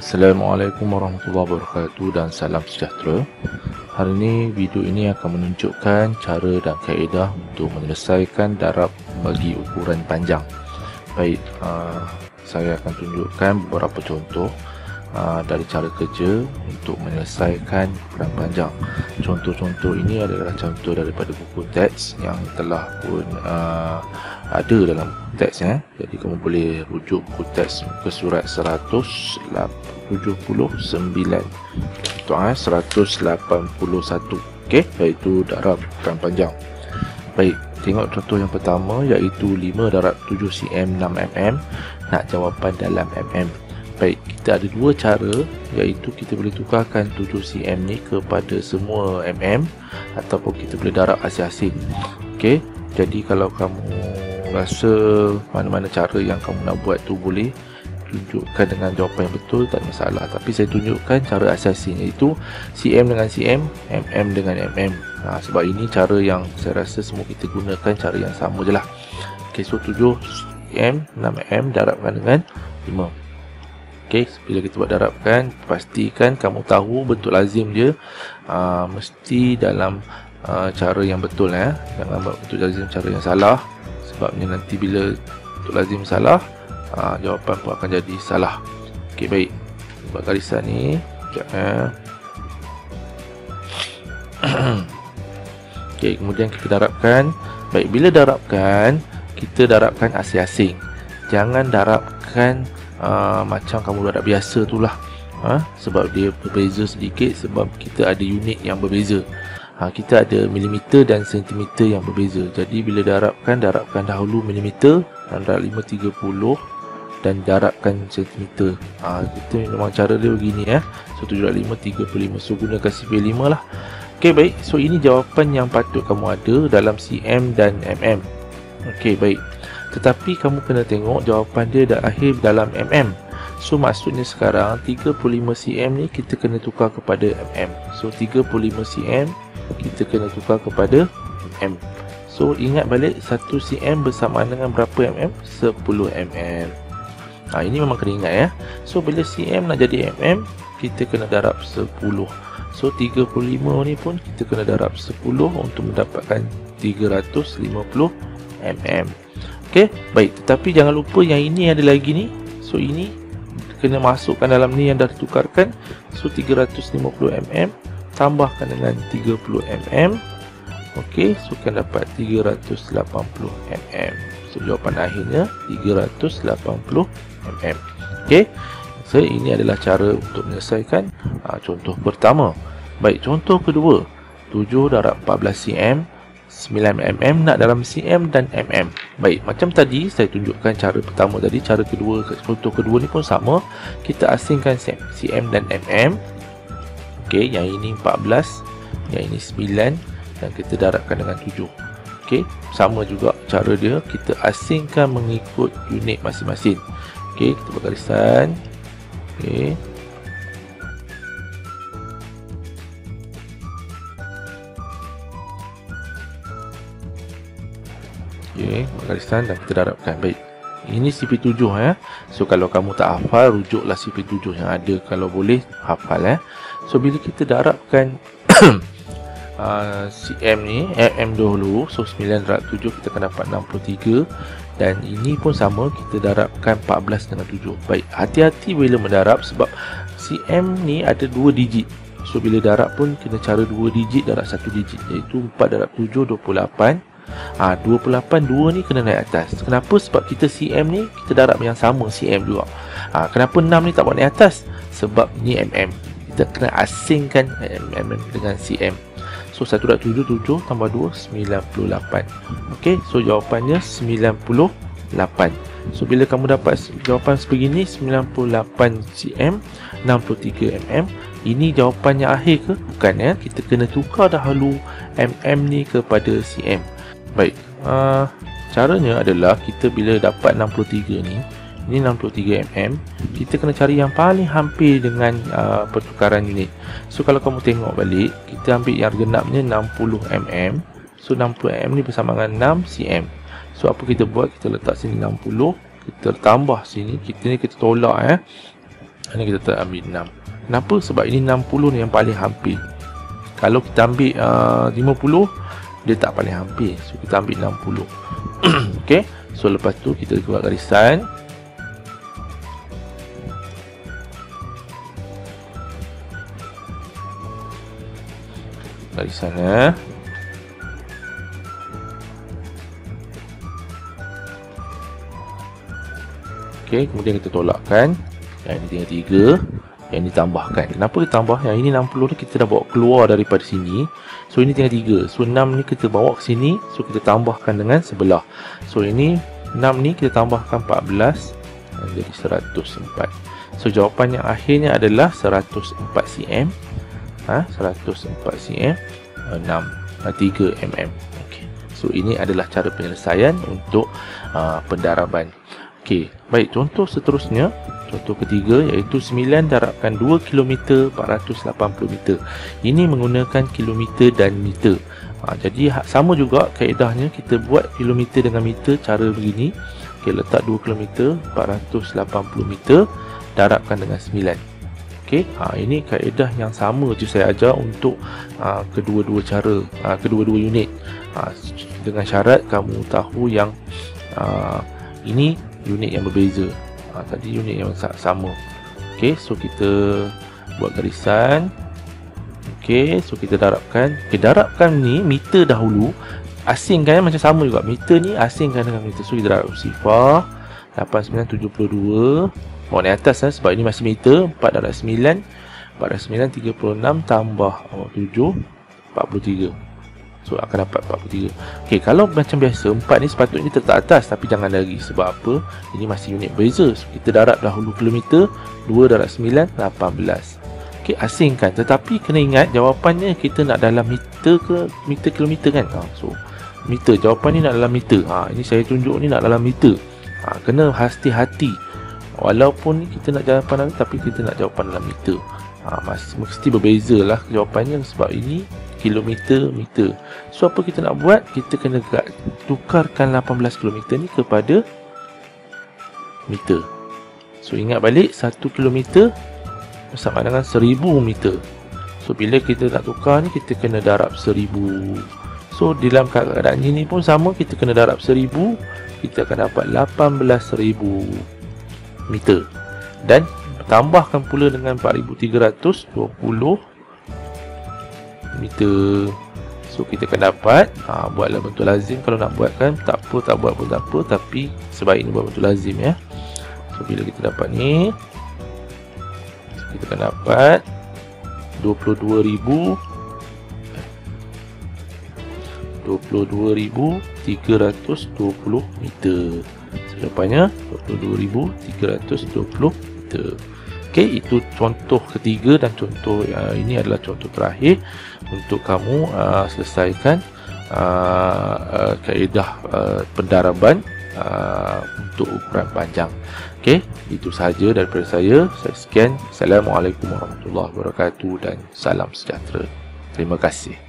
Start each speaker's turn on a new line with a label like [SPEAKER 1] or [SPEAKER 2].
[SPEAKER 1] Assalamualaikum warahmatullahi wabarakatuh dan salam sejahtera. Hari ini video ini akan menunjukkan cara dan kaedah untuk menyelesaikan darab bagi ukuran panjang. Baik, saya akan tunjukkan beberapa contoh dari cara kerja untuk menyelesaikan ukuran panjang. Contoh-contoh ini adalah contoh daripada buku teks yang telah pun ada dalam teks ya. Jadi kamu boleh rujuk buku teks ke surat 179 181. Okey, iaitu darab ukuran panjang. Baik, tengok contoh yang pertama iaitu 5 darab 7 cm 6 mm. Nak jawapan dalam mm. Baik, kita ada dua cara, iaitu kita boleh tukarkan 7 cm ni kepada semua mm ataupun kita boleh darab asing-asing. Okey, jadi kalau kamu rasa mana-mana cara yang kamu nak buat tu boleh tunjukkan dengan jawapan yang betul, tak ada masalah. Tapi saya tunjukkan cara asing iaitu cm dengan cm, mm dengan mm. Sebab ini cara yang saya rasa semua kita gunakan cara yang sama je lah. Okey, so 7 cm 6 mm darabkan dengan 5. Okey, bila kita buat darabkan, pastikan kamu tahu bentuk lazim dia mesti dalam cara yang betul ya. Jangan buat bentuk lazim cara yang salah, sebabnya nanti bila bentuk lazim salah, jawapan pun akan jadi salah. Okey, baik, buat garisan ni sekejap ya. Okey, kemudian kita darabkan. Baik, bila darabkan, kita darabkan asing-asing. Jangan darabkan macam kamu darab biasa tu lah, sebab dia berbeza sedikit, sebab kita ada unit yang berbeza. Kita ada milimeter dan sentimeter yang berbeza. Jadi bila darabkan dahulu milimeter dan darab 530 dan darabkan sentimeter. Kita memang cara dia begini ya. So 7/5 35. So gunakan CP5 lah. Okey, baik. So ini jawapan yang patut kamu ada dalam cm dan mm. Okey, baik. Tetapi kamu kena tengok jawapan dia dah akhir dalam mm. So maksudnya sekarang 35 cm ni kita kena tukar kepada mm. So 35 cm kita kena tukar kepada mm. So ingat balik 1 cm bersamaan dengan berapa mm? 10 mm. Ini memang kena ingat ya. So bila cm nak jadi mm, kita kena darab 10. So 35 ni pun kita kena darab 10 untuk mendapatkan 350 mm. Okey, baik, tetapi jangan lupa yang ini ada lagi ni. So ini kena masukkan dalam ni yang dah ditukarkan. So 350 mm tambahkan dengan 30 mm. Okey, so akan dapat 380 mm. So jawapan akhirnya 380 mm. Okey, so ini adalah cara untuk menyelesaikan contoh pertama. Baik, contoh kedua, 7 darab 14 cm 9 mm nak dalam cm dan mm. Baik, macam tadi saya tunjukkan cara pertama tadi, cara kedua, contoh kedua ni pun sama. Kita asingkan cm dan mm. Okey, yang ini 14, yang ini 9 dan kita darabkan dengan 7. Okey, sama juga cara dia, kita asingkan mengikut unit masing-masing. Okey, kita buat garisan. Okey. Okey, garisan dan kita darabkan. Baik, ini CP7 ya. So kalau kamu tak hafal, rujuklah CP7 yang ada. Kalau boleh hafal ya. So bila kita darabkan cm ni, mm dahulu. So 9 darab 7 kita akan dapat 63. Dan ini pun sama, kita darabkan 14 dengan 7. Baik, hati-hati bila mendarab sebab cm ni ada 2 digit. So bila darab pun kena cara 2 digit darab 1 digit, iaitu 4 darab 7 28. 28 2 ni kena naik atas. Kenapa? Sebab kita cm ni kita darab yang sama cm juga. Kenapa 6 ni tak buat naik atas? Sebab ni mm. Kita kena asingkan mm dengan cm. So 1/7 7 tambah 2 98. Okey, so jawapannya 98. So bila kamu dapat jawapan sebegini 98 cm 63 mm, ini jawapan yang akhir ke? Bukan ya. Kita kena tukar dahulu mm ni kepada cm. Baik, caranya adalah kita bila dapat 63 ni, ini 63 mm, kita kena cari yang paling hampir dengan pertukaran unit. So kalau kamu tengok balik, kita ambil yang genapnya 60 mm. So 60 mm ni bersama dengan 6 cm. So apa kita buat, kita letak sini 60, kita tambah sini, kita tolak Ini kita tak ambil 6. Kenapa? Sebab ini 60 ni yang paling hampir. Kalau kita ambil 50, dia tak paling hampir. So kita ambil 60. Okey. So lepas tu kita buat garisan. Garisan Okey, kemudian kita tolakkan. Yang ini tinggal 3, yang ini tambahkan. Kenapa kita tambah? Yang ini 60 ni kita dah bawa keluar daripada sini. So ini tinggal 3. So 6 ni kita bawa ke sini. So kita tambahkan dengan sebelah. So ini 6 ni kita tambahkan 14, jadi 104. So jawapan yang akhirnya adalah 104 cm. 104 cm 3 mm. Okey. So ini adalah cara penyelesaian untuk pendaraban. Okey, baik, contoh seterusnya, contoh ketiga, iaitu 9 darabkan 2 km 480 meter. Ini menggunakan kilometer dan meter. Jadi sama juga kaedahnya, kita buat kilometer dengan meter cara begini. Okey, letak 2 km 480 meter, darabkan dengan 9. Okey, ini kaedah yang sama je saya ajar untuk kedua-dua cara, kedua-dua unit. Dengan syarat kamu tahu yang ini unit yang berbeza. Tadi unit yang sama. Okey, so kita buat garisan. Okey, so kita darabkan. Okey, darabkan ni meter dahulu. Asingkan macam sama juga. Meter ni asingkan dengan meter. So kita darab sifar 8972. Bawa ni atas sebab ini masih meter. 4 darab 9 36 tambah 7 43. So akan dapat 43. Okey, kalau macam biasa 4 ni sepatutnya terletak atas, tapi jangan lagi. Sebab apa? Ini masih unit beza. So kita darab dahulu kilometer. 2 darab 9 18. Okey, asingkan. Tetapi kena ingat jawapannya kita nak dalam meter ke meter kilometer kan. So meter, jawapan ni nak dalam meter. Ini saya tunjuk ni nak dalam meter. Kena hati-hati. Walaupun kita nak jawapan dalam, tapi kita nak jawapan dalam meter. Mesti berbeza lah jawapannya, sebab ini kilometer, meter. So apa kita nak buat? Kita kena tukarkan 18 km ni kepada meter. So ingat balik, 1 km bersama dengan 1000 meter. So bila kita nak tukar ni, kita kena darab 1000. So dalam keadaan ini pun sama, kita kena darab 1000. Kita akan dapat 18,000 meter. Dan tambahkan pula dengan 4320 meter. So kita akan dapat, buatlah bentuk lazim. Kalau nak buatkan tak apa, tak buat pun tak apa, tapi sebaiknya buat bentuk lazim ya. So bila kita dapat ni, kita akan dapat 22,320 meter. Jawapannya 22,320 meter. Okey, itu contoh ketiga, dan contoh ini adalah contoh terakhir untuk kamu selesaikan kaedah pendaraban untuk ukuran panjang. Okey, itu sahaja daripada saya. Saya sekian. Assalamualaikum warahmatullahi wabarakatuh dan salam sejahtera. Terima kasih.